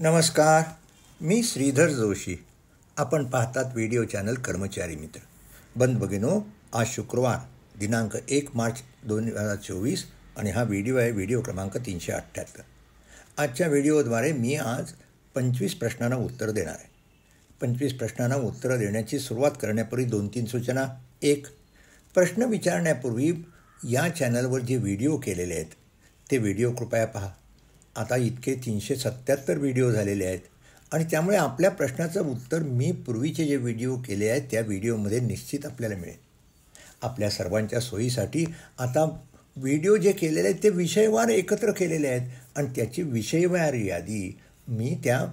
नमस्कार. मी श्रीधर जोशी. आपण पाहतात व्हिडिओ चॅनल कर्मचारी मित्र. बंद भगिनो, आज शुक्रवार दिनांक 1 मार्च 2024 आणि हा व्हिडिओ आहे व्हिडिओ क्रमांक 378. आजच्या व्हिडिओद्वारे मी आज 25 प्रश्नांना उत्तर देणार आहे. 25 प्रश्नांना उत्तरं देण्याची सुरुवात करण्यापूर्वी 2-3 सूचना. 1. प्रश्न विचारण्यापूर्वी या चॅनलवर जे व्हिडिओ केलेले आहेत ते व्हिडिओ कृपया पहा. आता इतके 377 व्हिडिओ झालेले आहेत आणि त्यामुळे आपल्या प्रश्नाचं उत्तर मी पूर्वीचे जे व्हिडिओ केले आहेत त्या व्हिडिओमध्ये निश्चित आपल्याला मिळेल. आपल्या सर्वांच्या सोयीसाठी आता व्हिडिओ जे केलेले आहेत ते विषयवार एकत्र केलेले आहेत आणि त्याची विषयवार यादी मी त्या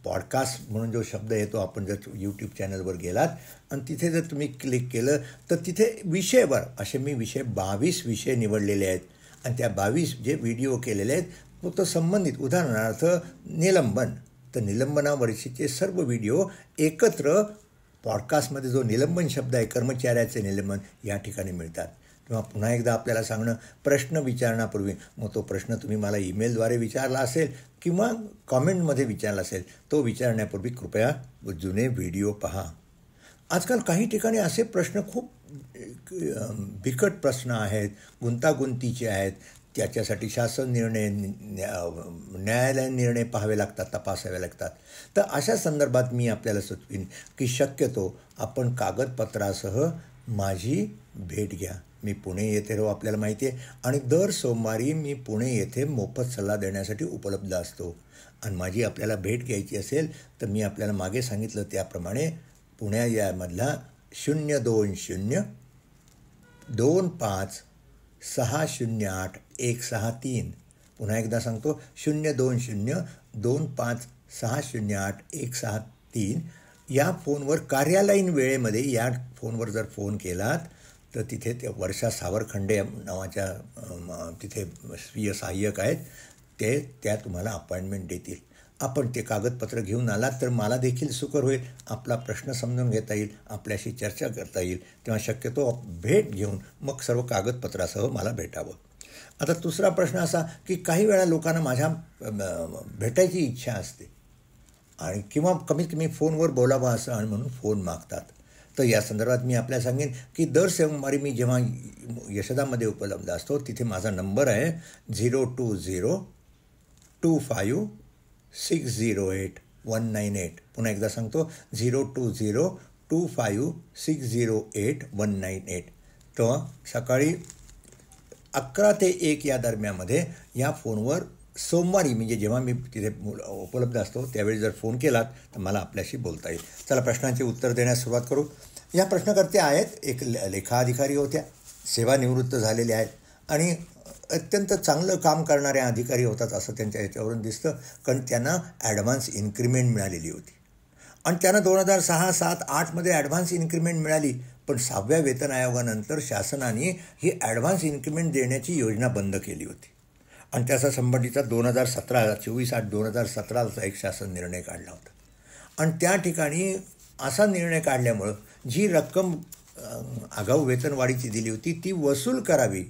पॉडकास्ट म्हणून जो शब्द येतो, आपण जर यूट्यूब चॅनलवर गेलात आणि तिथे जर तुम्ही क्लिक केलं तर तिथे विषयवार असे मी 22 विषय निवडलेले आहेत आणि त्या 22 जे व्हिडिओ केलेले आहेत फक्त संबंधित, उदाहरणार्थ निलंबन, तर निलंबनावरचे सर्व व्हिडिओ एकत्र पॉडकास्टमध्ये जो निलंबन शब्द आहे, कर्मचाऱ्याचे निलंबन, या ठिकाणी मिळतात. किंवा पुन्हा एकदा आपल्याला सांगणं, प्रश्न विचारण्यापूर्वी मग तो प्रश्न तुम्ही मला ईमेलद्वारे विचारला असेल किंवा कॉमेंटमध्ये विचारला असेल, तो विचारण्यापूर्वी कृपया जुने व्हिडिओ पहा. आजकाल काही ठिकाणी असे प्रश्न खूप बिकट प्रश्न आहेत, गुंतागुंतीचे आहेत, त्याच्यासाठी शासन निर्णय, न्यायालयीन निर्णय पाहावे लागतात, तपासावे लागतात. तर अशा संदर्भात मी आपल्याला सुचवीन की शक्यतो आपण कागदपत्रासह माझी भेट घ्या. मी पुणे येथे राहू, आपल्याला माहिती आहे, आणि दर सोमवारी मी पुणे येथे मोफत सल्ला देण्यासाठी उपलब्ध असतो. आणि माझी आपल्याला भेट घ्यायची असेल तर मी आपल्याला मागे सांगितलं त्याप्रमाणे पुण्या यामधला 02025608163, पुन्हा एकदा सांगतो 02025608163 या फोनवर कार्यालयीन वेळेमध्ये या फोनवर जर फोन केलात तर तिथे ते वर्षा सावरखंडे नावाच्या तिथे स्वीय सहाय्यक आहेत, ते त्या तुम्हाला अपॉइंटमेंट देतील. आपण ते कागदपत्र घेऊन आलात तर मला देखील सुकर होईल, आपला प्रश्न समजून घेता येईल, आपल्याशी चर्चा करता येईल. तेव्हा शक्यतो भेट घेऊन मग सर्व कागदपत्रासह मला भेटावं. आता दुसरा प्रश्न असा की काही वेळा लोकांना माझ्या भेटायची इच्छा असते आणि किंवा कमीत कमी फोनवर बोलावं असं आणि म्हणून फोन मागतात. तर या संदर्भात मी आपल्याला सांगेन की दर सोमवारी मी जेव्हा यशोदामध्ये उपलब्ध असतो तिथे माझा नंबर आहे 02025608198. पुन्हा एकदा सांगतो 02025608198. तर सकाळी 11 ते 1 या दरम्यानमध्ये या फोनवर सोमवारी म्हणजे जेव्हा मी तिथे उपलब्ध असतो त्यावेळी जर फोन केलात तर मला आपल्याशी बोलता येईल. चला प्रश्नांचे उत्तर देण्यास सुरुवात करू. या प्रश्नकर्त्या आहेत, एक लेखा अधिकारी होत्या, सेवानिवृत्त झालेल्या आहेत आणि अत्यंत चांगलं काम करणाऱ्या अधिकारी होतात असं त्यांच्या याच्यावरून दिसतं, कारण त्यांना ॲडव्हान्स इन्क्रीमेंट मिळालेली होती आणि त्यांना 2006, 7, 8मध्ये ॲडव्हान्स इन्क्रीमेंट मिळाली. पण 6व्या वेतन आयोगानंतर शासनाने ही ॲडव्हान्स इन्क्रीमेंट देण्याची योजना बंद केली होती आणि त्याचा संबंधीचा 24/8/2017चा एक शासन निर्णय काढला होता. आणि त्या ठिकाणी असा निर्णय काढल्यामुळं जी रक्कम आगाऊ वेतनवाढीची दिली होती ती वसूल करावी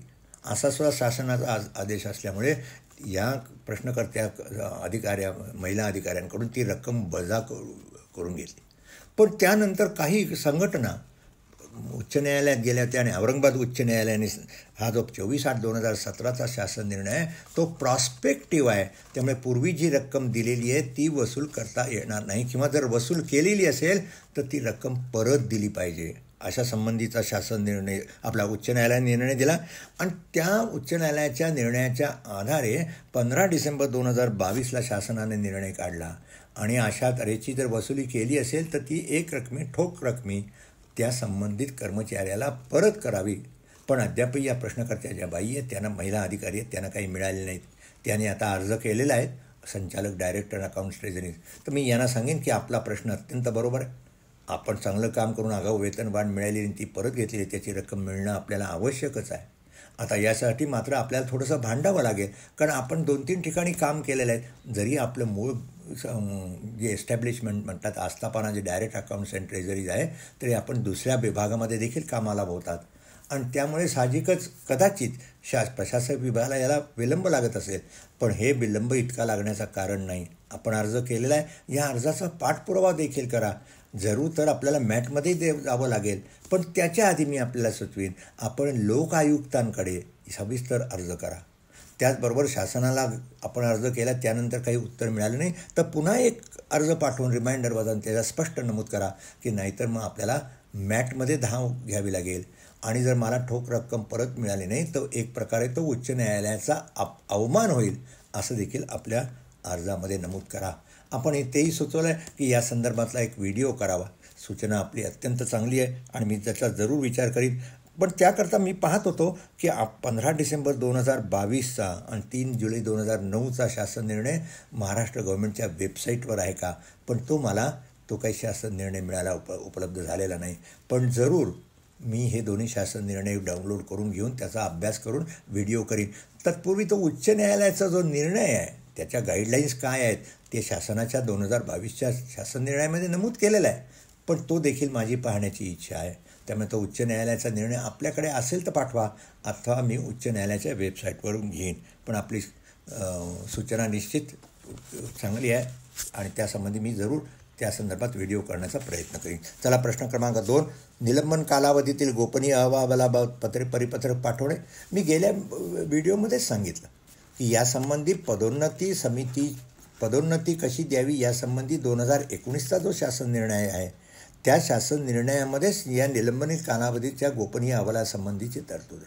असा सुद्धा शासनाचा आदेश असल्यामुळे या प्रश्नकर्त्या महिला अधिकाऱ्यांकडून ती रक्कम वजा करून घेतली. पण त्यानंतर काही संघटना उच्च न्यायालयात गेल्या होत्या आणि औरंगाबाद उच्च न्यायालयाने हा जो 24/8/2017चा शासन निर्णय आहे तो प्रॉस्पेक्टिव्ह आहे, त्यामुळे पूर्वी जी रक्कम दिलेली आहे ती वसूल करता येणार नाही किंवा जर वसूल केलेली असेल तर ती रक्कम परत दिली पाहिजे अशा संबंधीचा शासन निर्णय आपला उच्च न्यायालयाने निर्णय दिला. आणि त्या उच्च न्यायालयाच्या निर्णयाच्या आधारे 15 डिसेंबर 2022ला शासनाने निर्णय काढला आणि अशा तऱ्हेची जर वसुली केली असेल तर ती एक रकमी ठोक रकमी त्या संबंधित कर्मचाऱ्याला परत करावी. पण अद्यापही या प्रश्नकर्त्या ज्या बाई आहेत त्यांना, महिला अधिकारी आहेत, त्यांना काही मिळाले नाहीत. त्याने आता अर्ज केलेला आहे संचालक डायरेक्टर अकाउंट्स ट्रेझरी. तर मी यांना सांगेन की आपला प्रश्न अत्यंत बरोबर आहे. आपण चांगलं काम करून आगाऊ वेतनवाढ मिळाली आणि ती परत घेतली, त्याची रक्कम मिळणं आपल्याला आवश्यकच आहे. आता यासाठी मात्र आपल्याला थोडंसं भांडावं लागेल, कारण आपण 2-3 ठिकाणी काम केलेलं आहे. जरी आपलं मूळ जे एस्टॅब्लिशमेंट म्हणतात आस्थापना जे डायरेक्ट अकाउंट्स अँड ट्रेझरीज आहे तरी आपण दुसऱ्या विभागामध्ये देखील कामाला होतात आणि त्यामुळे साहजिकच कदाचित प्रशासक विभागाला याला विलंब लागत असेल, पण हे विलंब इतका लागण्याचं कारण नाही. आपण अर्ज केलेला आहे, या अर्जाचा पाठपुरावा देखील करा. जरूर तर आपल्याला मॅटमध्ये जावं लागेल, पण त्याच्या आधी मी आपल्याला सुचवीन आपण लोक आयुक्तांकडे सविस्तर अर्ज करा. त्याचबरोबर शासनाला आपण अर्ज केला त्यानंतर काही उत्तर मिळालं नाही तर पुन्हा एक अर्ज पाठवून रिमाइंडर वाजवून त्याला स्पष्ट नमूद करा की नाहीतर मग आपल्याला मॅटमध्ये धाव घ्यावी लागेल. आणि जर मला ठोक रक्कम परत मिळाली नाही तर एक प्रकारे तो उच्च न्यायालयाचा अवमान होईल असं देखील आपल्या अर्जामध्ये नमूद करा. आपण तेही सुचवलं आहे की या संदर्भातला एक व्हिडिओ करावा. सूचना आपली अत्यंत चांगली आहे आणि मी त्याचा जरूर विचार करीन. पण त्याकरता मी पाहत होतो की 15 डिसेंबर 2022चा आणि 3 जुलै 2009चा शासन निर्णय महाराष्ट्र गव्हर्नमेंटच्या वेबसाईटवर आहे का, पण तो काही शासन निर्णय मिळाला उपलब्ध झालेला नाही. पण जरूर मी हे दोन्ही शासन निर्णय डाउनलोड करून घेऊन त्याचा अभ्यास करून व्हिडिओ करीन. तत्पूर्वी तो उच्च न्यायालयाचा जो निर्णय आहे त्याच्या गाईडलाईन्स काय आहेत ते शासनाच्या 2022च्या शासन निर्णयामध्ये नमूद केलेलं आहे, पण तो देखील माझी पाहण्याची इच्छा आहे. त्यामुळे तो उच्च न्यायालयाचा निर्णय आपल्याकडे असेल तर पाठवा, अथवा मी उच्च न्यायालयाच्या वेबसाईटवरून घेईन. पण आपली सूचना निश्चित चांगली आहे आणि त्यासंबंधी मी जरूर त्या संदर्भात व्हिडिओ करण्याचा प्रयत्न करीन. चला, प्रश्न क्रमांक 2, निलंबन कालावधीतील गोपनीय अहवालाबाबत परिपत्रक पाठवणे. मी गेल्या व्हिडिओमध्येच सांगितलं की यासंबंधी पदोन्नती कशी द्यावी यासंबंधी 2019चा जो शासन निर्णय आहे त्या शासन निर्णयामध्येच या निलंबनित कालावधीच्या गोपनीय अहवालासंबंधीची तरतूद.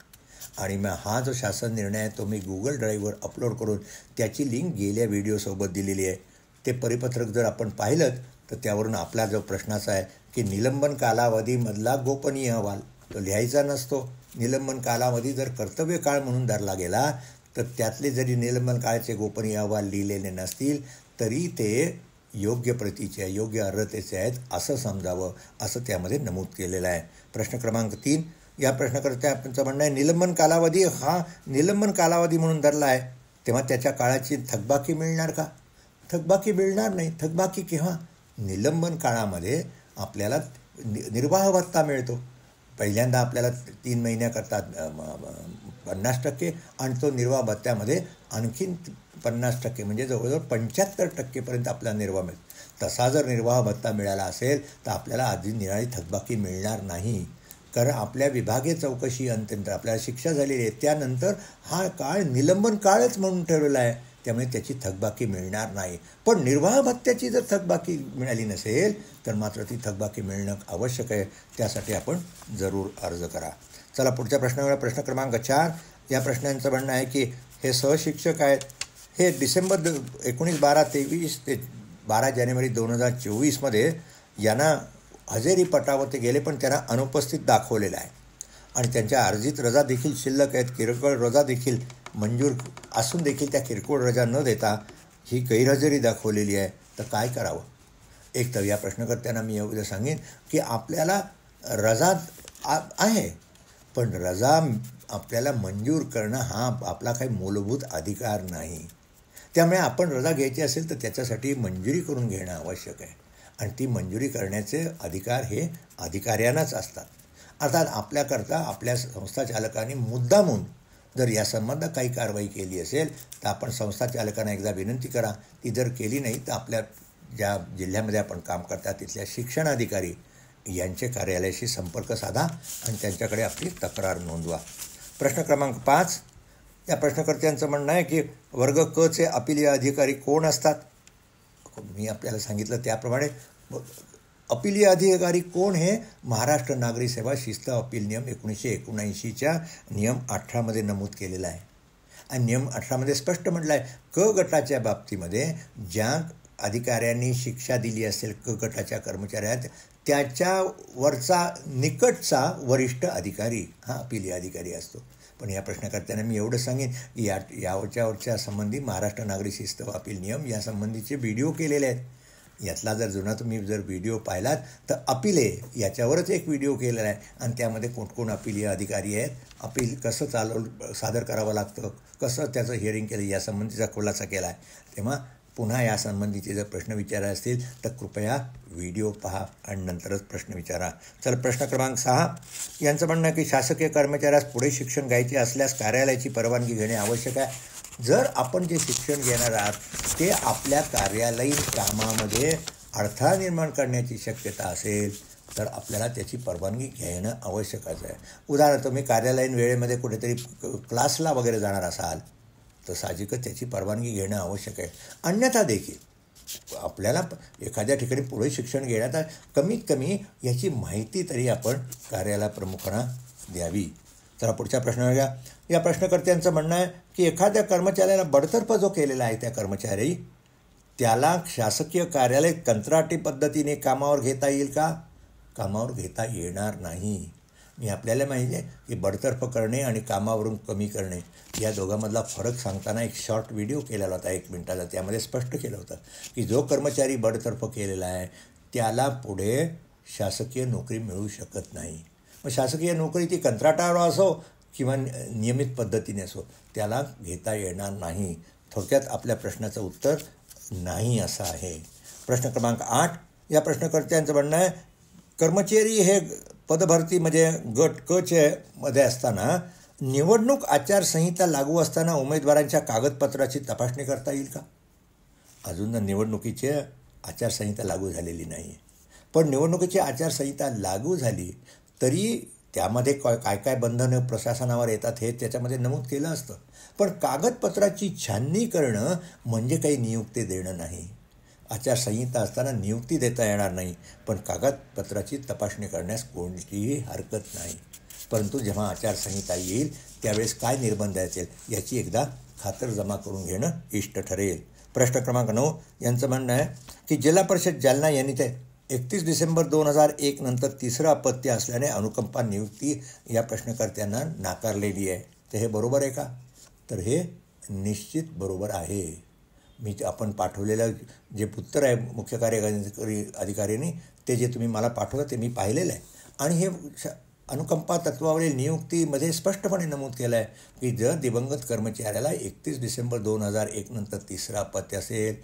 आणि मग हा जो शासन निर्णय आहे तो मी गुगल ड्राईव्हवर अपलोड करून त्याची लिंक गेल्या व्हिडिओसोबत दिलेली आहे. ते परिपत्रक जर आपण पाहिलं तर त्यावरून आपला जो प्रश्नाचा आहे की निलंबन कालावधीमधला गोपनीय अहवाल तो लिहायचा नसतो. निलंबन कालावधी जर कर्तव्य काळ म्हणून धरला गेला तर त्यातले जरी निलंबन काळाचे गोपनीय अहवाल लिहिलेले नसतील तरी ते योग्य प्रतीचे आहे, योग्य अर्हतेचे आहेत असं समजावं, असं त्यामध्ये नमूद केलेलं आहे. प्रश्न क्रमांक 3, या प्रश्नकर्त्याचं म्हणणं आहे निलंबन कालावधी हा निलंबन कालावधी म्हणून धरला आहे तेव्हा त्याच्या काळाची थकबाकी मिळणार का? थकबाकी मिळणार नाही. थकबाकी केव्हा? निलंबन काळामध्ये आपल्याला निर्वाह भत्ता मिळतो. पहिल्यांदा आपल्याला 3 महिन्याकरता 50% आणि तो निर्वाह भत्त्यामध्ये आणखीन 50% म्हणजे जवळजवळ 75% आपल्याला निर्वाह मिळतो. तसा जर निर्वाह भत्ता मिळाला असेल तर आपल्याला आधी निराळी थकबाकी मिळणार नाही, कारण आपल्या विभागीय चौकशी अंत्यंत आपल्याला शिक्षा झालेली आहे. त्यानंतर हा काळ निलंबन काळच म्हणून ठरवला आहे, त्यामुळे त्याची थकबाकी मिळणार नाही. पण निर्वाह भत्त्याची जर थकबाकी मिळाली नसेल तर मात्र ती थकबाकी मिळणं आवश्यक आहे. त्यासाठी आपण जरूर अर्ज करा. चला, पुढच्या प्रश्नावर प्रश्न क्रमांक 4, या प्रश्नांचं म्हणणं आहे की हे सहशिक्षक आहेत, हे डिसेंबर 19, 12, 23 ते 12 जानेवारी 2024मध्ये यांना हजेरी पटावर ते गेले पण त्यांना अनुपस्थित दाखवलेलं आहे आणि त्यांच्या अर्जित रजा देखील शिल्लक आहेत. किरकोळ रजा देखील मंजूर असून देखील त्या किरकोळ रजा न देता ही गैरहजेरी दाखवलेली आहे. तर काय करावं? एक तर या प्रश्नकर्त्यांना मी एवढं सांगेन की आपल्याला रजा आहे, पण रजा आपल्याला मंजूर करणं हा आपला काही मूलभूत अधिकार नाही. त्यामुळे आपण रजा घ्यायची असेल तर त्याच्यासाठी मंजुरी करून घेणं आवश्यक आहे आणि ती मंजुरी करण्याचे अधिकार हे अधिकाऱ्यांनाच असतात. अर्थात आपल्याकरता आपल्या संस्थाचालकांनी मुद्दामून जर या संबंधात काही कारवाई केली असेल तर आपण संस्थाचालकांना एकदा विनंती करा. ती जर केली नाही तर आपल्या ज्या जिल्ह्यामध्ये आपण काम करता तिथल्या शिक्षणाधिकारी यांचे कार्यालयाशी संपर्क साधा आणि त्यांच्याकडे आपली तक्रार नोंदवा. प्रश्न क्रमांक 5, या प्रश्नकर्त्यांचं म्हणणं आहे की वर्ग क चे अपिलीय अधिकारी कोण असतात? मी आपल्याला सांगितलं त्याप्रमाणे अपिलीय अधिकारी कोण हे महाराष्ट्र नागरी सेवा शिस्त अपील नियम 1979च्या नियम 18मध्ये नमूद केलेलं आहे. आणि नियम 18मध्ये स्पष्ट म्हटलं आहे क गटाच्या बाबतीमध्ये ज्या अधिकाऱ्यांनी शिक्षा दिली असेल क गटाच्या कर्मचाऱ्यात त्याच्यावरचा निकटचा वरिष्ठ अधिकारी हा अपिलीय अधिकारी असतो. पण या प्रश्नकर्त्यांना मी एवढं सांगेन की यावरच्या संबंधी महाराष्ट्र नागरी शिस्त अपील नियम यासंबंधीचे व्हिडिओ केलेले आहेत. यातला जर जुना तुम्ही जर व्हिडिओ पाहिलात तर अपिले याच्यावरच एक व्हिडिओ केलेला आहे आणि त्यामध्ये कोण अपिलीय अधिकारी आहेत, अपील कसं सादर करावं लागतं, कसं त्याचं हिअरिंग केलं यासंबंधीचा खुलासा केला आहे. तेव्हा पुन्हा यासंबंधीचे जर प्रश्न विचारा असतील तर कृपया व्हिडिओ पहा आणि नंतरच प्रश्न विचारा. चल, प्रश्न क्रमांक 6, यांचं म्हणणं आहे की शासकीय कर्मचाऱ्यास पुढे शिक्षण घ्यायचे असल्यास कार्यालयाची परवानगी घेणे आवश्यक आहे. जर आपण जे शिक्षण घेणार आहात ते आपल्या कार्यालयीन कामामध्ये अडथळा निर्माण करण्याची शक्यता असेल तर आपल्याला त्याची परवानगी घेणं आवश्यकच आहे. उदाहरणार्थ तुम्ही कार्यालयीन वेळेमध्ये कुठेतरी क्लासला वगैरे जाणार असाल तर साहजिकच त्याची परवानगी घेणं आवश्यक आहे. अन्यथा देखील आपल्याला एखाद्या ठिकाणी पुढे शिक्षण घेण्यात कमीत कमी याची माहिती तरी आपण कार्यालय प्रमुखांना द्यावी. तर पुढच्या प्रश्नावर घ्या. या प्रश्नकर्त्यांचं म्हणणं आहे की एखाद्या कर्मचाऱ्याला बडतर्फ जो केलेला आहे त्या कर्मचारी त्याला शासकीय कार्यालय कंत्राटी पद्धतीने कामावर घेता येईल का? कामावर घेता येणार नाही. मी आपल्याला माहिती आहे की बडतर्फ करणे आणि कामावरून कमी करणे या दोघांमधला फरक सांगताना एक शॉर्ट व्हिडिओ केलेला होता 1 मिनिटाचा. त्यामध्ये स्पष्ट केलं होतं की जो कर्मचारी बडतर्फ केलेला आहे त्याला पुढे शासकीय नोकरी मिळू शकत नाही. मग शासकीय नोकरी ती कंत्राटावर असो किंवा नियमित पद्धतीने असो त्याला घेता येणार नाही. थोडक्यात आपल्या प्रश्नाचं उत्तर नाही असं आहे. प्रश्न क्रमांक 8 या प्रश्नकर्त्यांचं म्हणणं आहे कर्मचारी हे पदभरती म्हणजे गट क मध्ये असताना निवडणूक आचारसंहिता लागू असताना उमेदवारांच्या कागदपत्राची तपासणी करता येईल का? अजून निवडणुकीची आचारसंहिता लागू झालेली नाही. पण निवडणुकीची आचारसंहिता लागू झाली तरी त्यामध्ये काय काय बंधनं प्रशासनावर येतात हे त्याच्यामध्ये नमूद केलं असतं. पण कागदपत्राची छाननी करणं म्हणजे काही नियुक्ती देणं नाही. आचारसंहिता असताना नियुक्ती देता येणार नाही पण कागदपत्राची तपासणी करण्यास कोणतीही हरकत नाही. परंतु जेव्हा आचारसंहिता येईल त्यावेळेस काय निर्बंध असेल याची एकदा खातरजमा करून घेणं इष्ट ठरेल. प्रश्न क्रमांक 9 यांचं म्हणणं आहे की जिल्हा परिषद जालना यांनी ते 31 डिसेंबर 2001 नंतर तिसरं अपत्य असल्याने अनुकंपा नियुक्ती या प्रश्नकर्त्यांना नाकारलेली आहे. तर हे बरोबर आहे का? तर हे निश्चित बरोबर आहे. आपण पाठवलेलं जे उत्तर आहे मुख्य कार्यकारी अधिकाऱ्यांनी ते जे तुम्ही मला पाठवलं ते मी पाहिलेलं आहे. आणि हे अनुकंपा तत्वावरील नियुक्तीमध्ये स्पष्टपणे नमूद केलं आहे की जर दिवंगत कर्मचाऱ्याला 31 डिसेंबर 2001 नंतर तिसरा अपत्य असेल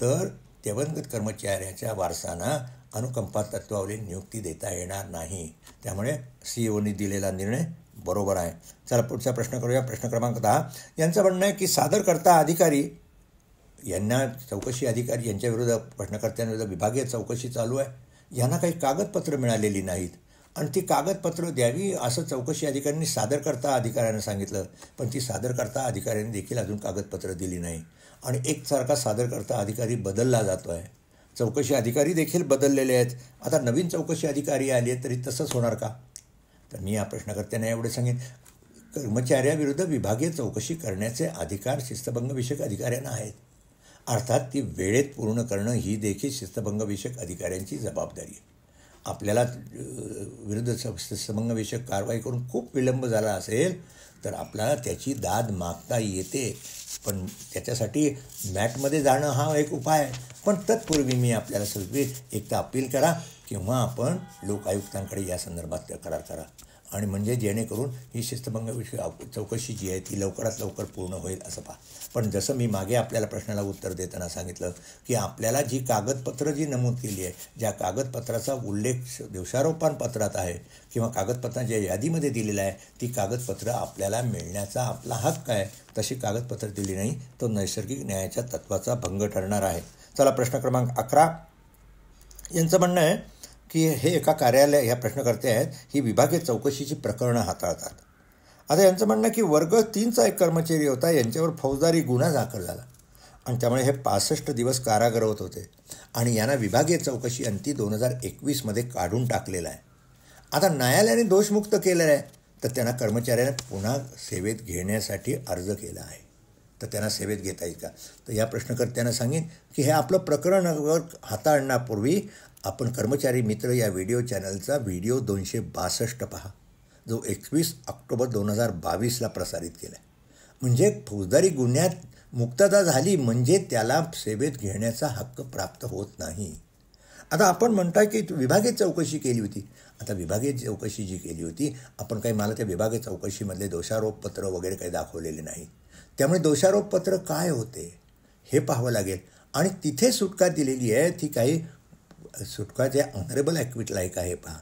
तर दिवंगत कर्मचाऱ्याच्या वारसांना अनुकंपा तत्वावरील नियुक्ती देता येणार नाही. त्यामुळे CEOनी दिलेला निर्णय बरोबर आहे. चला पुढचा प्रश्न करूया. प्रश्न क्रमांक 10 यांचं म्हणणं आहे की सादरकर्ता अधिकारी यांना चौकशी अधिकारी यांच्याविरुद्ध प्रश्नकर्त्यांविरुद्ध विभागीय चौकशी चालू आहे. यांना काही कागदपत्र मिळालेली नाहीत आणि ती कागदपत्र द्यावी असं चौकशी अधिकाऱ्यांनी सादरकर्ता अधिकाऱ्यांना सांगितलं. पण ती सादरकर्ता अधिकाऱ्यांनी देखील अजून कागदपत्र दिली नाही आणि एकसारखा सादरकर्ता अधिकारी बदलला जातो आहे. चौकशी अधिकारी देखील बदललेले आहेत. आता नवीन चौकशी अधिकारी आली आहेत तरी तसंच होणार का? तर मी या प्रश्नकर्त्यांना एवढे सांगेन कर्मचाऱ्याविरुद्ध विभागीय चौकशी करण्याचे अधिकार शिस्तभंगविषयक अधिकाऱ्यांना आहेत. अर्थात ती वेळेत पूर्ण करणं ही देखील शिस्तभंगविषयक अधिकाऱ्यांची जबाबदारी आहे. आपल्याला विरुद्ध शिस्तभंगविषयक कारवाई करून खूप विलंब झाला असेल तर आपल्याला त्याची दाद मागता येते. पण त्याच्यासाठी मॅटमध्ये जाणं हा एक उपाय आहे. पण तत्पूर्वी मी आपल्याला सुचवेन एकदा अपील करा किंवा आपण लोकायुक्तांकडे या संदर्भात तक्रार करा आणि म्हणजे जेणेकरून ही शिस्तभंगविषयक चौकशी जी आहे ती लवकरात लवकर पूर्ण होईल असं पहा. पण जसं मी मागे आपल्याला प्रश्नाला उत्तर देताना सांगितलं की आपल्याला जी कागदपत्र जी नमूद केली आहे ज्या कागदपत्राचा उल्लेख दोषारोपणपत्रात आहे किंवा कागदपत्रांच्या यादीमध्ये दिलेला आहे ती कागदपत्र आपल्याला मिळण्याचा आपला हक्क आहे. तशी कागदपत्र दिली नाही तो नैसर्गिक न्यायाच्या तत्त्वाचा भंग ठरणार आहे. चला प्रश्न क्रमांक 11 यांचं म्हणणं आहे की हे एका कार्यालय ह्या प्रश्नकर्ते आहेत ही विभागीय चौकशीची प्रकरणं हाताळतात. आता यांचं म्हणणं की वर्ग 3चा एक कर्मचारी होता यांच्यावर फौजदारी गुन्हा दाखल झाला आणि त्यामुळे हे 65 दिवस कारागृहात होते आणि यांना विभागीय चौकशी अंती 2021मध्ये काढून टाकलेला आहे. आता न्यायालयाने दोषमुक्त केलेलं आहे तर त्यांना कर्मचाऱ्याने पुन्हा सेवेत घेण्यासाठी अर्ज केला आहे. तर त्यांना सेवेत घेता येईल का? तर या प्रश्नकर्त्यांना सांगेन की हे आपलं प्रकरण हाताळण्यापूर्वी आपण कर्मचारी मित्र या व्हिडिओ चॅनलचा व्हिडिओ 262 पहा जो 21 ऑक्टोबर 2022ला प्रसारित केला आहे. म्हणजे फौजदारी गुन्ह्यात मुक्तता झाली म्हणजे त्याला सेवेत घेण्याचा हक्क प्राप्त होत नाही. आता आपण म्हणताय की विभागीय चौकशी केली होती. आता विभागीय चौकशी जी केली होती आपण काही मला त्या विभागीय चौकशीमधले दोषारोपपत्र वगैरे काही दाखवलेले नाही. त्यामुळे दोषारोपपत्र काय होते हे पाहावं लागेल आणि तिथे सुटका दिलेली आहे ती काही सुटका जे ऑनरेबल ॲक्विट लायक आहे पहा.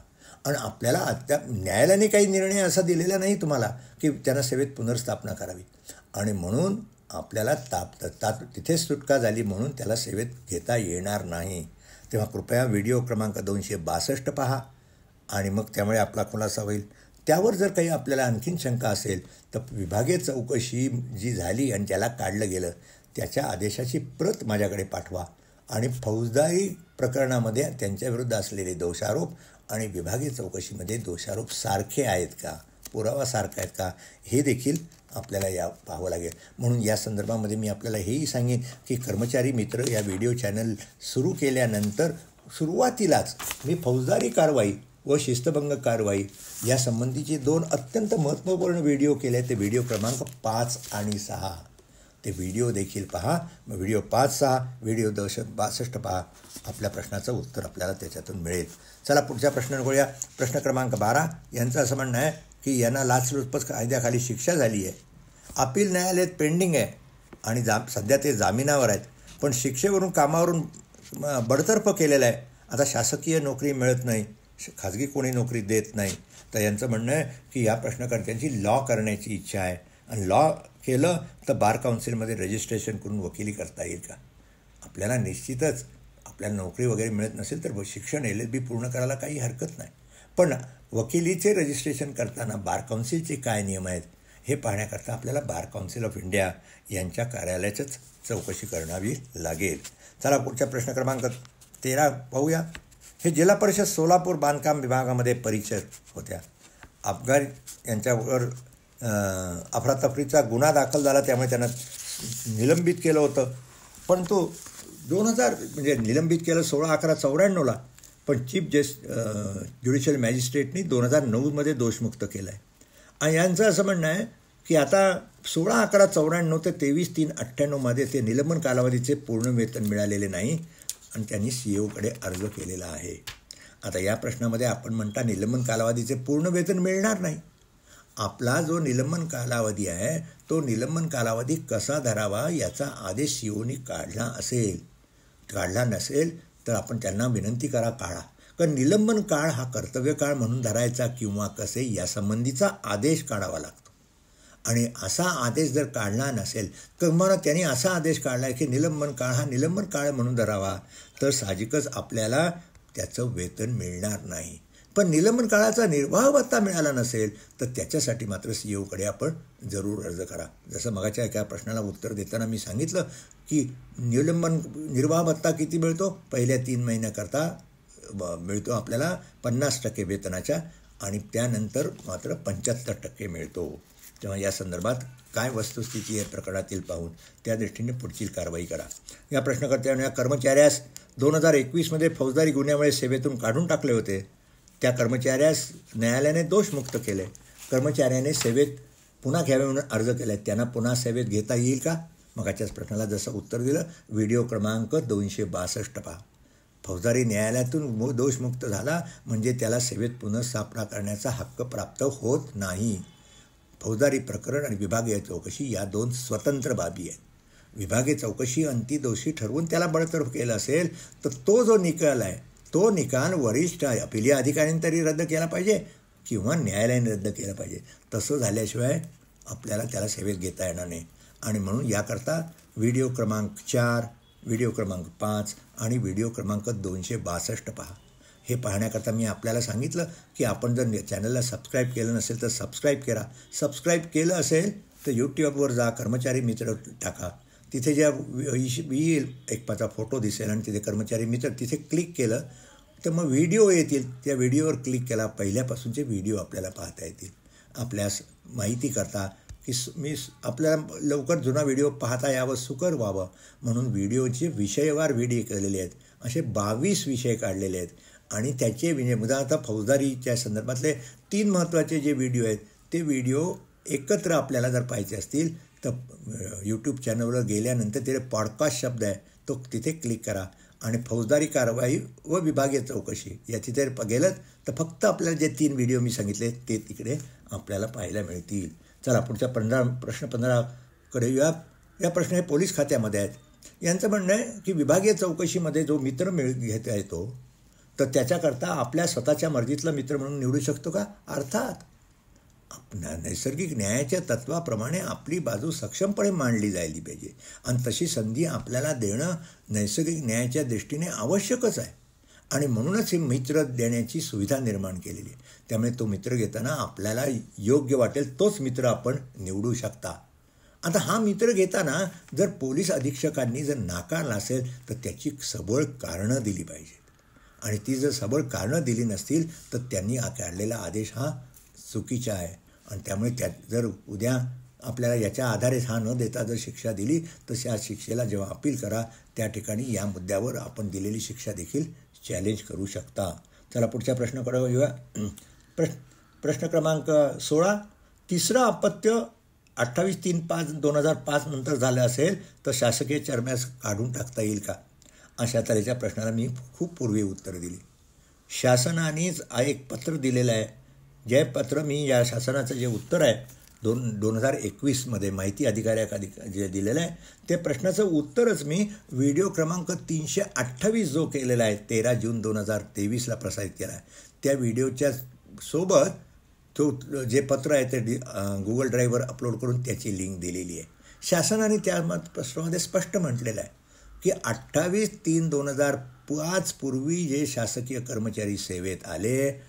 आणि आपल्याला अद्याप न्यायालयाने काही निर्णय असा दिलेला नाही तुम्हाला की त्यांना सेवेत पुनर्स्थापना करावी आणि म्हणून आपल्याला तिथेच सुटका झाली म्हणून त्याला सेवेत घेता येणार नाही. तेव्हा कृपया व्हिडिओ क्रमांक 262 पहा आणि मग त्यामुळे आपला खुलासा होईल. त्यावर जर काही आपल्याला आणखीन शंका असेल तर विभागीय चौकशी जी झाली आणि ज्याला काढलं गेलं त्याच्या आदेशाची प्रत माझ्याकडे पाठवा आणि फौजदारी प्रकरणामध्ये त्यांच्याविरुद्ध असलेले दोषारोप आणि विभागीय चौकशीमध्ये दोषारोप सारखे आहेत का, पुरावा सारखा आहेत का, हे देखील आपल्याला पाहावं लागेल. म्हणून या संदर्भामध्ये मी आपल्याला हेही सांगेन की कर्मचारी मित्र या व्हिडिओ चॅनल सुरू केल्यानंतर सुरुवातीलाच मी फौजदारी कारवाई व शिस्तभंग कारवाई यासंबंधीचे 2 अत्यंत महत्त्वपूर्ण व्हिडिओ केले. ते व्हिडिओ क्रमांक 5 आणि 6 ते व्हिडिओ देखील पहा. मग व्हिडिओ 5, 6, व्हिडिओ 262 पहा. आपल्या प्रश्नाचं उत्तर आपल्याला त्याच्यातून मिळेल. चला पुढच्या प्रश्न बघूया. प्रश्न क्रमांक 12 यांचं असं म्हणणं आहे की यांना लाचलुचपत कायद्याखाली शिक्षा झाली आहे, अपील न्यायालयात पेंडिंग आहे आणि सध्या ते जामिनावर आहेत, पण शिक्षेवरून कामावरून बडतर्फ केलेलं आहे. आता शासकीय नोकरी मिळत नाही, खाजगी कोणी नोकरी देत नाही. तर यांचं म्हणणं आहे की या प्रश्नकर्त्यांची लॉ करण्याची इच्छा आहे आणि लॉ केलं तर बार काउन्सिलमध्ये रजिस्ट्रेशन करून वकिली करता येईल का. आपल्याला निश्चितच आपल्याला नोकरी वगैरे मिळत नसेल तर शिक्षण LLB पूर्ण करायला काही हरकत नाही, पण वकिलीचे रजिस्ट्रेशन करताना बार काउन्सिलचे काय नियम आहेत हे पाहण्याकरता आपल्याला बार काउन्सिल ऑफ इंडिया यांच्या कार्यालयाचंच चौकशी करावी लागेल. चला पुढच्या प्रश्न क्रमांक 13 पाहूया. हे जिल्हा परिषद सोलापूर बांधकाम विभागामध्ये परिचय होत्या. अफगाण यांच्यावर अफरातफरीचा गुन्हा दाखल झाला, त्यामुळे त्यांना निलंबित केलं होतं. पण तो 2000 म्हणजे निलंबित केलं 16/11/94ला, पण चीफ ज्युडिशियल मॅजिस्ट्रेटनी 2009मध्ये दोषमुक्त केलं आहे. आणि यांचं असं म्हणणं आहे की आता 16/11/94 ते 23/3/98मध्ये ते निलंबन कालावधीचे पूर्ण वेतन मिळालेले नाही आणि त्यांनी CAOकडे अर्ज केलेला आहे. आता या प्रश्नामध्ये आपण म्हणता निलंबन कालावधीचे पूर्ण वेतन मिळणार नाही. आपला जो निलंबन कालावधी आहे तो निलंबन कालावधी कसा धरावा याचा आदेश CAOनी काढला नसेल तर आपण त्यांना विनंती करा काढा. कारण निलंबन काळ हा कर्तव्य काळ म्हणून धरायचा किंवा कसे यासंबंधीचा आदेश काढावा लागतो. आणि असा आदेश जर काढला नसेल तर मला त्यांनी असा आदेश काढला आहे की निलंबन काळ हा निलंबन काळ म्हणून धरावा, तर साहजिकच आपल्याला त्याचं वेतन मिळणार नाही. पण निलंबन काळाचा निर्वाह भत्ता मिळाला नसेल तर त्याच्यासाठी मात्र CAOकडे आपण जरूर अर्ज करा. जसं मगाच्या एका प्रश्नाला उत्तर देताना मी सांगितलं की निर्वाह भत्ता किती मिळतो, पहिल्या 3 महिन्याकरता मिळतो आपल्याला 50% वेतनाच्या आणि त्यानंतर मात्र 75% मिळतो. तेव्हा या संदर्भात काय वस्तुस्थिती आहे प्रकरणातील पाहून त्या दृष्टीने पुढची कारवाई करा. या प्रश्नकर्त्याने या कर्मचाऱ्यास 2021मध्ये फौजदारी गुन्ह्यामुळे सेवेतून काढून टाकले होते. त्या कर्मचाऱ्यास न्यायालयाने दोषमुक्त केले. कर्मचाऱ्याने सेवेत पुन्हा घ्यावे म्हणून अर्ज केला. त्यांना पुन्हा सेवेत घेता येईल का. मगाच्याच प्रश्नाला जसं उत्तर दिलं व्हिडिओ क्रमांक 262 पहा. फौजदारी न्यायालयातून दोषमुक्त झाला म्हणजे त्याला सेवेत पुनर्स्थापना करण्याचा हक्क प्राप्त होत नाही. फौजदारी प्रकरण आणि विभागीय चौकशी या 2 स्वतंत्र बाबी आहेत. विभागीय चौकशी अंती दोषी ठरवून त्याला बडतर्फ केलं असेल तर तो जो निकाल आहे तो निकाल वरिष्ठ अपिलीय अधिकाऱ्यांनी तरी रद्द केला पाहिजे किंवा न्यायालयाने रद्द केलं पाहिजे. तसं झाल्याशिवाय आपल्याला त्याला सेवेत घेता येणार नाही. आणि म्हणून याकरता व्हिडिओ क्रमांक 4, व्हिडिओ क्रमांक 5 आणि व्हिडिओ क्रमांक 262 पहा. हे पाहण्याकरता मी आपल्याला सांगितलं की आपण जर चॅनलला सबस्क्राईब केलं नसेल तर सबस्क्राईब करा. सबस्क्राईब केलं असेल तर यूट्यूबवर जा, कर्मचारी मित्र टाका. तिथे ज्या येईल एक पाचा फोटो दिसेल आणि तिथे कर्मचारी मित्र तिथे क्लिक केलं तर मग व्हिडिओ येतील. त्या व्हिडिओवर क्लिक केला पहिल्यापासूनचे व्हिडिओ आपल्याला पाहता येतील. आपल्यास माहिती करता की मी आपल्याला लवकर जुना व्हिडिओ पाहता यावं, सुकर व्हावं म्हणून व्हिडिओचे विषयवार व्हिडिओ केलेले आहेत. असे 22 विषय काढलेले आहेत आणि त्याचे उदाहरणार्थ फौजदारीच्या संदर्भातले 3 महत्त्वाचे जे व्हिडिओ आहेत ते व्हिडिओ एकत्र आपल्याला जर पाहायचे असतील तर यूट्यूब चॅनलवर गेल्यानंतर तिथे पॉडकास्ट शब्द आहे तो तिथे क्लिक करा आणि फौजदारी कारवाई व विभागीय चौकशी या तिथे गेलं तर फक्त आपल्याला जे 3 व्हिडिओ मी सांगितले ते तिकडे आपल्याला पाहायला मिळतील. चला पुढच्या प्रश्न 15कडे येऊया. या प्रश्न हे पोलीस खात्यामध्ये आहेत. यांचं म्हणणं आहे की विभागीय चौकशीमध्ये जो मित्र घेता येतो तर त्याच्याकरता आपल्या स्वतःच्या मर्जीतला मित्र म्हणून निवडू शकतो का. अर्थात नैसर्गिक न्यायाच्या तत्वाप्रमाणे आपली बाजू सक्षमपणे मांडली जायला पाहिजे आणि तशी संधी आपल्याला देणं नैसर्गिक न्यायाच्या दृष्टीने आवश्यकच आहे आणि म्हणूनच हे मित्र देण्याची सुविधा निर्माण केलेली आहे. त्यामुळे तो मित्र घेताना आपल्याला योग्य वाटेल तोच मित्र आपण निवडू शकता. आता हा मित्र घेताना जर पोलीस अधीक्षकांनी जर नाकारला असेल तर त्याची सबळ कारणं दिली पाहिजेत आणि ती जर सबळ कारणं दिली नसतील तर त्यांनी काढलेला आदेश हा चुकीचा आहे आणि त्यामुळे जर उद्या आपल्याला याच्या आधारे हा न देता जर शिक्षा दिली तर त्या शिक्षेला जेव्हा अपील करा त्या ठिकाणी या मुद्द्यावर आपण दिलेली शिक्षा देखील चॅलेंज करू शकता. चला पुढच्या प्रश्नाकडे येऊया. प्रश्न क्रमांक 16. तिसरं अपत्य 28/3/2005 नंतर झालं असेल तर शासकीय चरम्यास काढून टाकता येईल का? अशा तऱ्हेच्या प्रश्नाला मी खूप पूर्वी उत्तर दिली. शासनानेच एक पत्र दिलेलं आहे. जे पत्र मी या शासनाचं जे उत्तर आहे 2021 माहिती अधिकाऱ्याखाली जे दिलेलं आहे ते प्रश्नाचं उत्तरच मी व्हिडिओ क्रमांक 328 जो केलेला आहे 13 जून 2023 प्रसारित केला आहे. त्या व्हिडिओच्या सोबत तो जे पत्र आहे ते गुगल ड्राईव्हवर अपलोड करून त्याची लिंक दिलेली आहे. शासनाने त्या प्रश्नामध्ये स्पष्ट म्हटलेलं आहे की 28/3/2005 पूर्वी जे शासकीय कर्मचारी सेवेत आले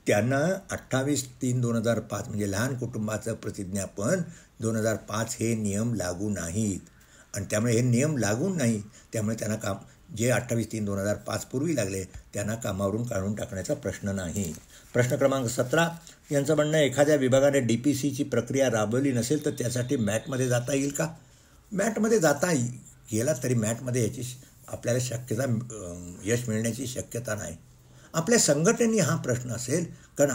त्यांना 28/3/2005 म्हणजे लहान कुटुंबाचं प्रतिज्ञापन 2005 हे नियम लागू नाहीत आणि त्यामुळे हे नियम लागू नाही. त्यामुळे त्यांना जे 28/3/2005 पूर्वी लागले त्यांना कामावरून काढून टाकण्याचा प्रश्न नाही. प्रश्न क्रमांक 17. यांचं म्हणणं एखाद्या विभागाने DPCची प्रक्रिया राबवली नसेल तर त्यासाठी मॅटमध्ये जाता येईल का? मॅटमध्ये जाता गेला तरी मॅटमध्ये याची आपल्याला यश मिळण्याची शक्यता नाही. आपल्या संघटनेने हा प्रश्न असेल कारण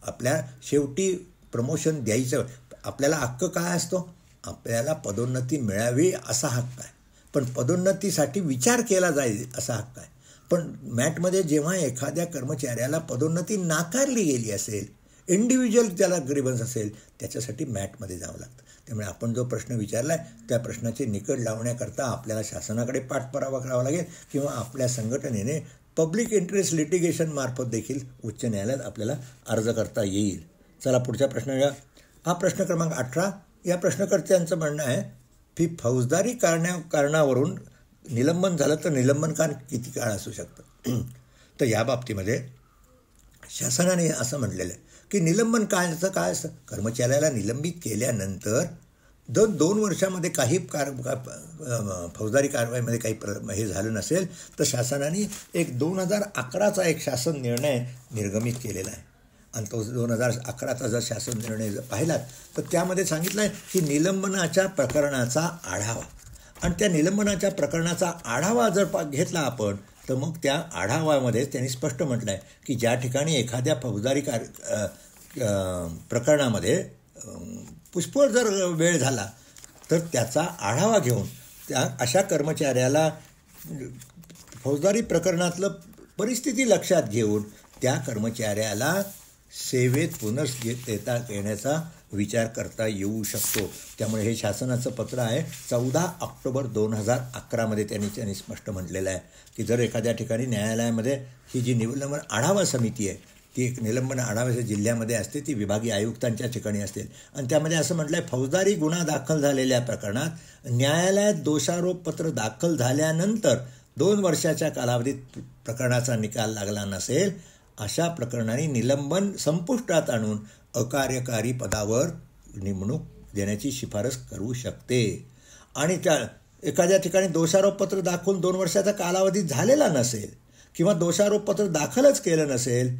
आपल्या शेवटी प्रमोशन द्यायचं आपल्याला हक्क काय असतो? आपल्याला पदोन्नती मिळावी असा हक्क आहे पण पदोन्नतीसाठी विचार केला जाईल असा हक्क आहे. पण मॅटमध्ये जेव्हा एखाद्या कर्मचाऱ्याला पदोन्नती नाकारली गेली असेल इंडिव्हिज्युअल त्याला ग्रीव्हन्स असेल त्याच्यासाठी मॅटमध्ये जावं लागतं. त्यामुळे आपण जो प्रश्न विचारला आहे त्या प्रश्नाचे निकड लावण्याकरता आपल्याला शासनाकडे पाठपुरावा करावा लागेल किंवा आपल्या संघटनेने पब्लिक इंटरेस्ट लिटिगेशन मार्फत देखील उच्च न्यायालयात आपल्याला अर्ज करता येईल. चला पुढचा प्रश्न घ्या. हा प्रश्न क्रमांक 18. या प्रश्नकर्त्यांचं म्हणणं आहे की फौजदारी कारणावरून निलंबन झालं तर निलंबन काळ किती काळ असू शकतं? तर या बाबतीमध्ये शासनाने असं म्हटलेलं आहे की निलंबन काळाचं काय असतं? कर्मचाऱ्याला निलंबित केल्यानंतर 2 वर्षामध्ये काही फौजदारी कारवाईमध्ये काही हे झालं नसेल तर शासनाने एक 2011चा एक शासन निर्णय निर्गमित केलेला आहे आणि तो 2011चा जर शासन निर्णय जर पाहिलात तर त्यामध्ये सांगितलं आहे की निलंबनाच्या प्रकरणाचा आढावा आणि त्या निलंबनाच्या प्रकरणाचा आढावा जर घेतला आपण तर मग त्या आढाव्यामध्ये त्यांनी स्पष्ट म्हटलं आहे की ज्या ठिकाणी एखाद्या फौजदारी प्रकरणामध्ये पुष्कळ जर वेळ झाला तर त्याचा आढावा घेऊन अशा कर्मचाऱ्याला फौजदारी प्रकरणातलं परिस्थिती लक्षात घेऊन त्या कर्मचाऱ्याला सेवेत पुनर्देता येण्याचा विचार करता येऊ शकतो. त्यामुळे हे शासनाचं पत्र आहे 14 ऑक्टोबर 2011 त्यांनी स्पष्ट म्हटलेलं आहे की जर एखाद्या ठिकाणी न्यायालयामध्ये ही जी निलंबन आढावा समिती आहे ती एक निलंबन आढावा जिल्ह्यामध्ये असते ती विभागीय आयुक्तांच्या ठिकाणी असते आणि त्यामध्ये असं म्हटलं आहे फौजदारी गुन्हा दाखल झालेल्या प्रकरणात न्यायालयात दोषारोपपत्र दाखल झाल्यानंतर 2 वर्षाच्या कालावधीत प्रकरणाचा निकाल लागला नसेल अशा प्रकरणाने निलंबन संपुष्टात आणून अकार्यकारी पदावर नेमणूक देण्याची शिफारस करू शकते. आणि त्या एखाद्या ठिकाणी दोषारोपपत्र दाखवून 2 वर्षाचा कालावधी झालेला नसेल किंवा दोषारोपपत्र दाखलच केलं नसेल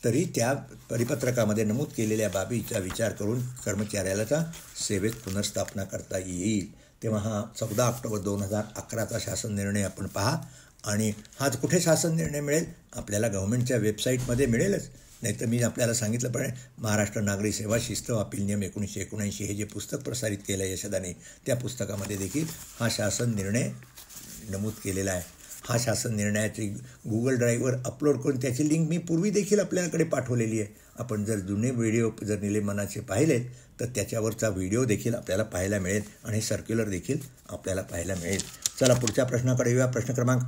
तरी त्या परिपत्रकामध्ये नमूद केलेल्या बाबीचा विचार करून कर्मचाऱ्याला सेवेत पुनर्स्थापना करता येईल. तेव्हा हा 14 ऑक्टोबर 2011चा शासन निर्णय आपण पहा आणि हा कुठे शासन निर्णय मिळेल? आपल्याला गव्हर्नमेंटच्या वेबसाईटमध्ये मिळेलच. नाहीतर मी आपल्याला सांगितलं पण महाराष्ट्र नागरी सेवा शिस्त व अपील नियम 1979 हे जे पुस्तक प्रसारित केलं आहे यशदाने त्या पुस्तकामध्ये देखील हा शासन निर्णय नमूद केलेला आहे. हा शासन निर्णयाची गुगल ड्राईव्हवर अपलोड करून त्याची लिंक मी पूर्वी देखील आपल्याकडे पाठवलेली आहे. आपण जर जुने व्हिडिओ जर निलंबनाचे पाहिले तर त्याच्यावरचा व्हिडिओ देखील आपल्याला पाहायला मिळेल आणि सर्क्युलर देखील आपल्याला पाहायला मिळेल. चला पुढच्या प्रश्नाकडे येऊया. प्रश्न क्रमांक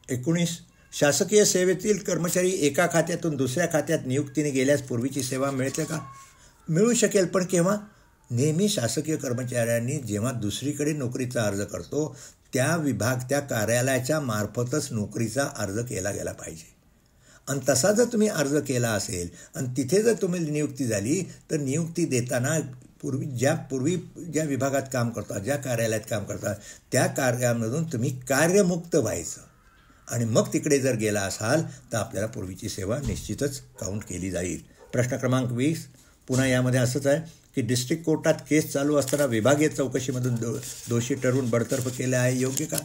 19. शासकीय सेवेतील कर्मचारी एका खात्यातून दुसऱ्या खात्यात नियुक्तीने गेल्यास पूर्वीची सेवा मिळते का? मिळू शकेल, पण केव्हा? नेहमी शासकीय कर्मचाऱ्यांनी जेव्हा दुसरीकडे नोकरीचा अर्ज करतो त्या कार्यालयाच्या मार्फतच नोकरीचा अर्ज केला गेला पाहिजे. आणि तसा जर तुम्ही अर्ज केला असेल आणि तिथे जर तुम्ही नियुक्ती झाली तर नियुक्ती देताना पूर्वी ज्या विभागात काम करता, ज्या कार्यालयात काम करता त्या कार्यामधून तुम्ही कार्यमुक्त व्हायचं आणि मग तिकडे जर गेला असाल तर आपल्याला पूर्वीची सेवा निश्चितच काउंट केली जाईल. प्रश्न क्रमांक 20 पुन्हा यामध्ये असंच आहे की डिस्ट्रिक्ट कोर्टात केस चालू असताना विभागीय चौकशीमधून दोषी ठरवून बडतर्फ केले आहे, योग्य का?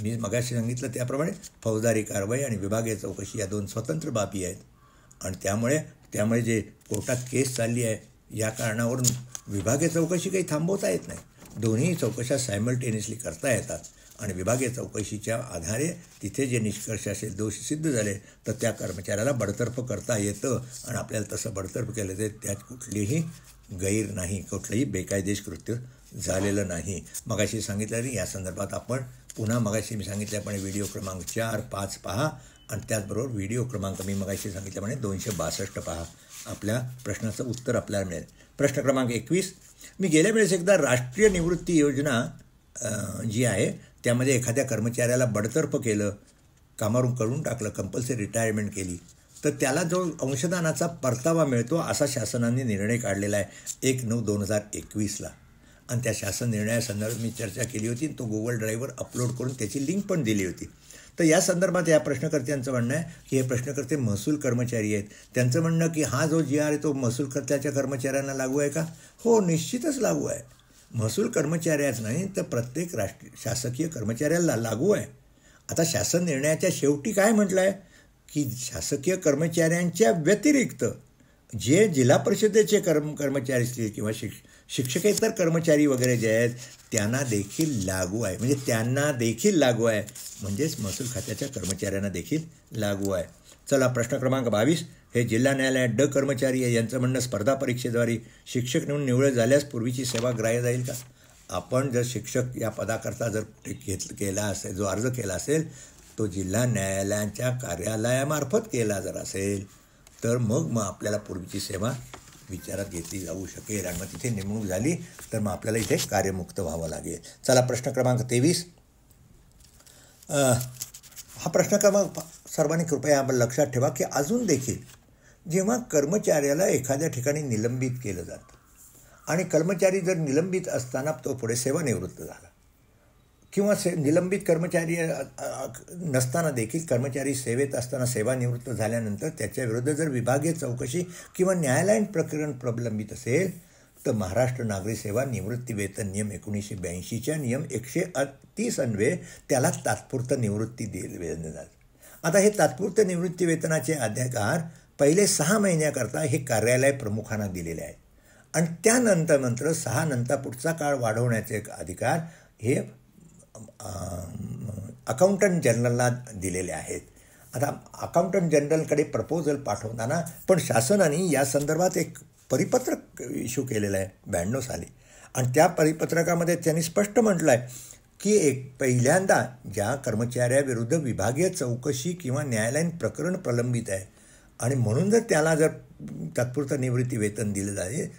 मी मगाशी सांगितलं त्याप्रमाणे फौजदारी कारवाई आणि विभागीय चौकशी या दोन स्वतंत्र बाबी आहेत आणि त्यामुळे जे कोर्टात केस चालली आहे या कारणावरून विभागीय चौकशी काही थांबवता येत नाही. दोन्ही चौकशा सायमल्टेनियसली करता येतात आणि विभागीय चौकशीच्या आधारे तिथे जे निष्कर्ष असेल, दोष सिद्ध झाले तर त्या कर्मचाऱ्याला बडतर्फ करता येतं आणि आपल्याला तसं बडतर्फ केलं तर त्यात कुठलीही गैर नाही, कुठलंही बेकायदेश कृत्य झालेलं नाही. मगाशी सांगितलं या संदर्भात आपण पुन्हा मगाशी मी सांगितल्याप्रमाणे व्हिडिओ क्रमांक 4, 5 पहा आणि त्याचबरोबर व्हिडिओ क्रमांक मी मगाशी सांगितल्याप्रमाणे 262 पहा. आपल्या प्रश्नाचं उत्तर आपल्याला मिळेल. प्रश्न क्रमांक 21 मी गेल्या वेळेस एकदा राष्ट्रीय निवृत्ती योजना जी आहे त्यामध्ये एखाद्या कर्मचाऱ्याला बडतर्फ केलं, कामावरून काढून टाकलं, कंपल्सरी रिटायरमेंट केली तर त्याला जो अंशदानाचा परतावा मिळतो असा शासनाने निर्णय काढलेला आहे 1/9/2021 आणि त्या शासन निर्णयासंदर्भात मी चर्चा केली होती. तो गुगल ड्राईव्हवर अपलोड करून त्याची लिंक पण दिली होती. तर या संदर्भात या प्रश्नकर्त्यांचं म्हणणं आहे की हे प्रश्नकर्ते महसूल कर्मचारी आहेत. त्यांचं म्हणणं की हा जो GR आहे तो महसूल खात्याच्या कर्मचाऱ्यांना लागू आहे का? हो, निश्चितच लागू आहे. महसूल कर्मचाऱ्याच नाही तर प्रत्येक शासकीय कर्मचाऱ्याला लागू आहे. आता शासन निर्णयाच्या शेवटी काय म्हटलं आहे की शासकीय कर्मचाऱ्यांच्या व्यतिरिक्त जे जिल्हा परिषदेचे कर्मचारी असतील किंवा शिक्षकेतर कर्मचारी वगैरे जे आहेत त्यांना देखील लागू आहे. म्हणजे त्यांना देखील लागू आहे, म्हणजेच महसूल खात्याच्या कर्मचाऱ्यांना देखील लागू आहे. चला प्रश्न क्रमांक 22 हे जिल्हा न्यायालयात कर्मचारी आहे. यांचं म्हणणं स्पर्धा परीक्षेद्वारे शिक्षक म्हणून निवड झाल्यास पूर्वीची सेवा ग्राह्य जाईल का? आपण जर शिक्षक या पदाकरता जर केला असेल, जो अर्ज केला असेल तो जिल्हा न्यायालयाच्या कार्यालयामार्फत केला जर असेल तर मग आपल्याला पूर्वीची सेवा विचारात घेतली जाऊ शकेल आणि मग तिथे नेमणूक झाली तर मग आपल्याला इथे कार्यमुक्त व्हावं लागेल. चला प्रश्न क्रमांक 23 हा प्रश्न क्रमांक सर्वांनी कृपया लक्षात ठेवा की अजून देखील जेव्हा कर्मचाऱ्याला एखाद्या ठिकाणी निलंबित केलं जातं आणि कर्मचारी जर निलंबित असताना तो पुढे सेवानिवृत्त झाला किंवा निलंबित कर्मचारी नसताना देखील कर्मचारी सेवेत असताना सेवानिवृत्त झाल्यानंतर त्याच्याविरुद्ध जर विभागीय चौकशी किंवा न्यायालयीन प्रकरण प्रलंबित असेल तर महाराष्ट्र नागरी सेवा निवृत्ती वेतन नियम 1982च्या नियम 130 अन्वये त्याला तात्पुरतं निवृत्ती वेतन. आता हे तात्पुरतं निवृत्ती वेतनाचे अधिकार पहिले 6 महिन्याकरता हे कार्यालय प्रमुखांना दिलेले आहेत आणि त्यानंतर 6 नंतर पुढचा काळ वाढवण्याचे अधिकार हे अकाउंटंट जनरलला दिलेले आहेत. आता अकाउंटंट जनरलकडे प्रपोजल पाठवताना पण शासनाने या संदर्भात एक परिपत्रक इश्यू केलेलं आहे 92 साली आणि त्या परिपत्रकामध्ये त्यांनी स्पष्ट म्हटलं आहे की पहिल्यांदा ज्या कर्मचाऱ्याविरुद्ध विभागीय चौकशी किंवा न्यायालयीन प्रकरण प्रलंबित आहे आणि म्हणून जर त्याला जर तात्पुरतं निवृत्ती वेतन दिलं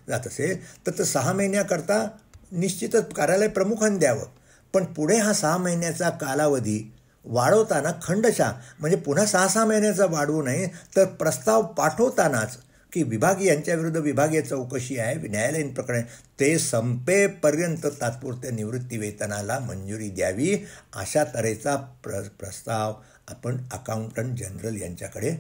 जात असेल तर 6 महिन्याकरता निश्चितच कार्यालय प्रमुखांनी द्यावं. पण पुढे हा 6 महिन्याचा कालावधी वाढवताना खंडशः म्हणजे पुन्हा 6 महिन्याचा वाढवू नये तर प्रस्ताव पाठवतानाच की यांच्याविरुद्ध विभागीय चौकशी आहे, न्यायालयीन प्रकरण ते संपेपर्यंत तात्पुरत्या निवृत्ती वेतनाला मंजुरी द्यावी अशा तऱ्हेचा प्रस्ताव आपण अकाउंटंट जनरल यांच्याकडे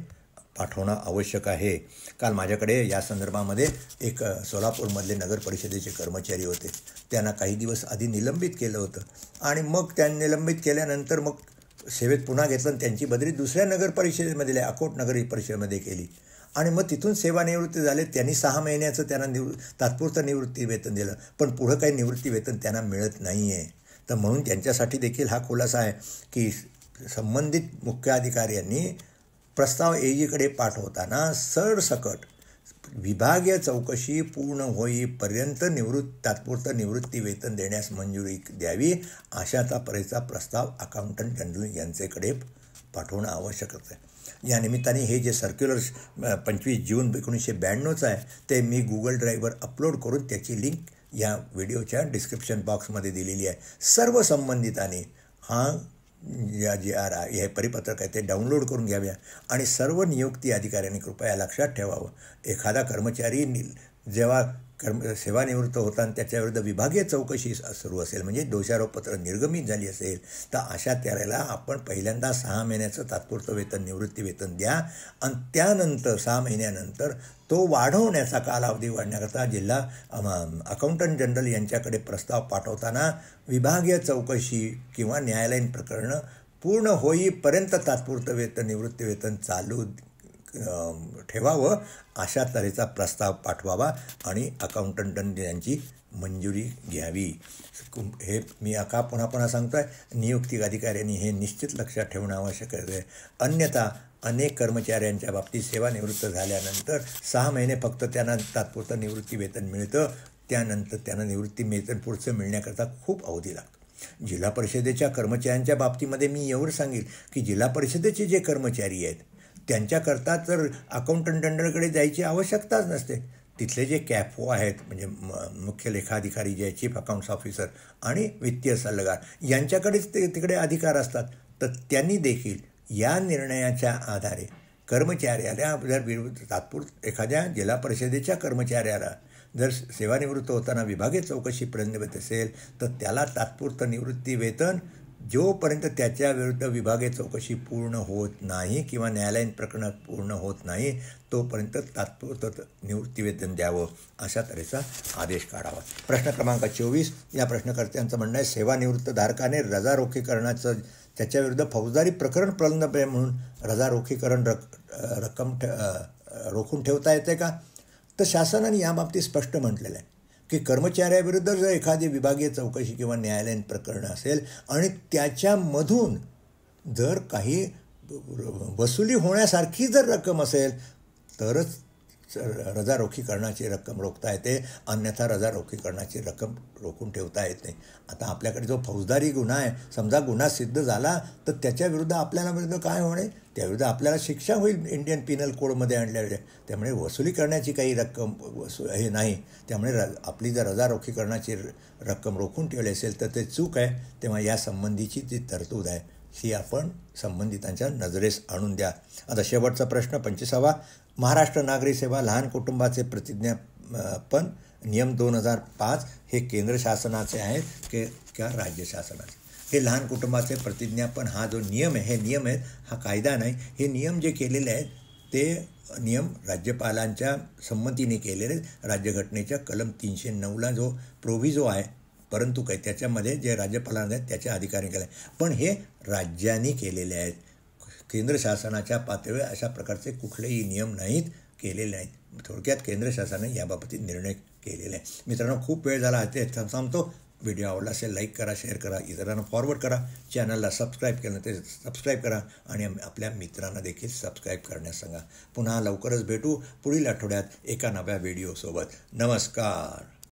पाठवणं आवश्यक आहे. काल माझ्याकडे या संदर्भामध्ये एक सोलापूरमधले नगर परिषदेचे कर्मचारी होते. त्यांना काही दिवस आधी निलंबित केलं होतं आणि मग त्यांनी निलंबित केल्यानंतर मग सेवेत पुन्हा घेतलं आणि त्यांची बदली दुसऱ्या नगर परिषदेमध्ये अकोट नगर परिषदेमध्ये केली आणि मग तिथून सेवानिवृत्ती झाले. त्यांनी 6 महिन्याचं त्यांना तात्पुरतं निवृत्ती वेतन दिलं पण पुढं काही निवृत्ती वेतन त्यांना मिळत नाही आहे. तर म्हणून त्यांच्यासाठी देखील हा खुलासा आहे की संबंधित मुख्य अधिकारी यांनी प्रस्ताव AGकडे पाठवताना सरसकट विभागीय चौकशी पूर्ण होईपर्यंत तात्पुरतं निवृत्ती वेतन देण्यास मंजुरी द्यावी अशा तऱ्हेचा प्रस्ताव अकाउंटंट जनरल यांच्याकडे पाठवणं आवश्यकच आहे. या निमित्ताने हे जे सर्क्युलर 25 जून 1992चं आहे ते मी गुगल ड्राईव्हवर अपलोड करून त्याची लिंक या व्हिडिओच्या डिस्क्रिप्शन बॉक्समध्ये दिलेली आहे. सर्व संबंधितांनी हे परिपत्रक आहे ते डाउनलोड करून घ्याव्या आणि सर्व नियुक्ती अधिकाऱ्यांनी कृपया लक्षात ठेवावं, एखादा कर्मचारी जेव्हा सेवानिवृत्त होताना त्याच्याविरुद्ध विभागीय चौकशी सुरू असेल, म्हणजे दोषारोपपत्र निर्गमित झाली असेल, तर अशा त्याला आपण पहिल्यांदा 6 महिन्याचं तात्पुरतं वेतन, निवृत्ती वेतन द्या आणि त्यानंतर 6 महिन्यानंतर तो वाढवण्याचा कालावधी वाढण्याकरता जिल्हा अकाउंटंट जनरल यांच्याकडे प्रस्ताव पाठवताना विभागीय चौकशी किंवा न्यायालयीन प्रकरणं पूर्ण होईपर्यंत तात्पुरतं वेतन, निवृत्ती वेतन चालू ठेवावं अशा तऱ्हेचा प्रस्ताव पाठवावा आणि अकाउंटंट यांची मंजुरी घ्यावी. हे मी पुन्हा सांगतो आहे, नियुक्ती अधिकाऱ्यांनी हे निश्चित लक्षात ठेवणं आवश्यक आहे. अन्यथा अनेक कर्मचाऱ्यांच्या बाबतीत सेवानिवृत्त झाल्यानंतर 6 महिने फक्त त्यांना तात्पुरतं निवृत्ती वेतन मिळतं, त्यानंतर त्यांना निवृत्ती वेतन पुढचं मिळण्याकरता खूप अवधी लागतो. जिल्हा परिषदेच्या कर्मचाऱ्यांच्या बाबतीमध्ये मी एवढं सांगेल की जिल्हा परिषदेचे जे कर्मचारी आहेत त्यांच्याकरता तर अकाउंटंट जनरलकडे जायची आवश्यकताच नसते. तिथले जे कॅफओ आहेत, म्हणजे मुख्य लेखाधिकारी जे चीफ अकाउंट्स ऑफिसर आणि वित्तीय सल्लागार यांच्याकडेच तिकडे अधिकार असतात. तर त्यांनी देखील या निर्णयाच्या आधारे कर्मचाऱ्याला जर एखाद्या जिल्हा परिषदेच्या कर्मचाऱ्याला जर सेवानिवृत्त होताना विभागीय चौकशीपर्यंत येत असेल तर त्याला तात्पुरतं निवृत्ती वेतन जोपर्यंत त्याच्या विरुद्ध विभागीय चौकशी पूर्ण होत नाही किंवा न्यायालयीन प्रकरण पूर्ण होत नाही तोपर्यंत तात्पुरतं निवृत्तीवेतन द्यावं अशा तऱ्हेचा आदेश काढावा. प्रश्न क्रमांक 24 या प्रश्नकर्त्यांचं म्हणणं आहे, सेवानिवृत्तधारकाने रजा रोखीकरणाचं त्याच्याविरुद्ध फौजदारी प्रकरण प्रलंबित म्हणून रजा रोखीकरण रक्कम रोखून ठेवता येते का? तर शासनाने याबाबतीत स्पष्ट म्हटलेलं आहे की कर्मचाऱ्याविरुद्ध जर एखादी विभागीय चौकशी किंवा न्यायालयीन प्रकरण असेल आणि त्याच्यामधून जर काही वसुली होण्यासारखी जर रक्कम असेल तरच रजा रोखीकरणाची रक्कम रोखता येते, अन्यथा रजा रोखीकरणाची रक्कम रोखून ठेवता येत नाही. आता आपल्याकडे जो फौजदारी गुन्हा आहे, समजा गुन्हा सिद्ध झाला तर त्याच्याविरुद्ध आपल्याला काय होणे, त्याविरुद्ध आपल्याला शिक्षा होईल इंडियन पिनल कोडमध्ये आणल्यावर. त्यामुळे वसुली करण्याची काही रक्कम हे नाही. त्यामुळे आपली जर रजा रोखीकरणाची रक्कम रोखून ठेवली असेल तर ते चूक आहे. तेव्हा या संबंधीची जी तरतूद आहे ही आपण संबंधितांच्या नजरेस आणून द्या. आता शेवटचा प्रश्न 25वा, महाराष्ट्र नागरी सेवा लहान कुटुंबाचे प्रतिज्ञापन नियम 2005 हे केंद्र शासनाचे आहेत का राज्य शासनाचे? हे लहान कुटुंबाचे प्रतिज्ञापन हा जो नियम आहे, हे नियम आहेत, हा कायदा नाही. हे नियम जे केलेले आहेत ते नियम राज्यपालांच्या संमतीने केलेले आहेत. राज्यघटनेच्या कलम 309ला जो प्रोव्हिजो आहे, परंतु काय त्याच्यामध्ये जे राज्यपालांना आहेत त्याच्या अधिकाराने केले, पण हे राज्यांनी केलेले आहेत. केंद्र शासनाच्या पातळीवर अशा प्रकारचे कुठलेही नियम नाहीत, केलेले नाहीत. थोडक्यात केंद्र शासनाने याबाबतीत निर्णय केलेला आहे. मित्रांनो, खूप वेळ झाला ते थांबतो. व्हिडिओ आवडला असेल लाईक करा, शेअर करा, इतरांना फॉरवर्ड करा. चॅनलला सबस्क्राईब केलं ते सबस्क्राईब करा आणि आपल्या मित्रांना देखील सबस्क्राईब करण्यास सांगा. पुन्हा लवकरच भेटू पुढील आठवड्यात एका नव्या व्हिडिओसोबत. नमस्कार.